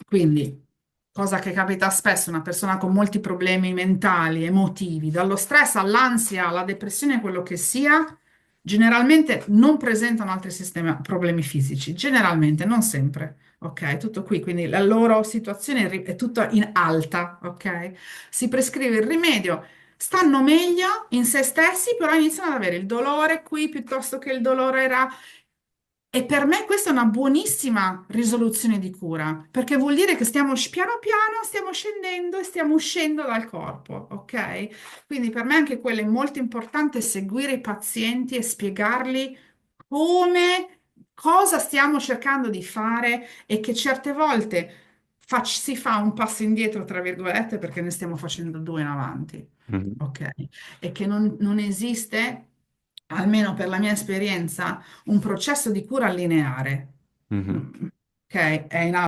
Quindi, cosa che capita spesso, una persona con molti problemi mentali, emotivi, dallo stress all'ansia, alla depressione, quello che sia, generalmente non presentano altri problemi fisici, generalmente, non sempre. Ok, tutto qui, quindi la loro situazione è tutta in alta, ok? Si prescrive il rimedio, stanno meglio in se stessi, però iniziano ad avere il dolore qui piuttosto che il dolore là. E per me questa è una buonissima risoluzione di cura, perché vuol dire che piano piano stiamo scendendo e stiamo uscendo dal corpo, ok? Quindi per me anche quello è molto importante seguire i pazienti e spiegargli come, cosa stiamo cercando di fare e che certe volte si fa un passo indietro, tra virgolette, perché ne stiamo facendo due in avanti, Mhm. ok? E che non esiste, almeno per la mia esperienza, un processo di cura lineare. Mhm. Ok? È in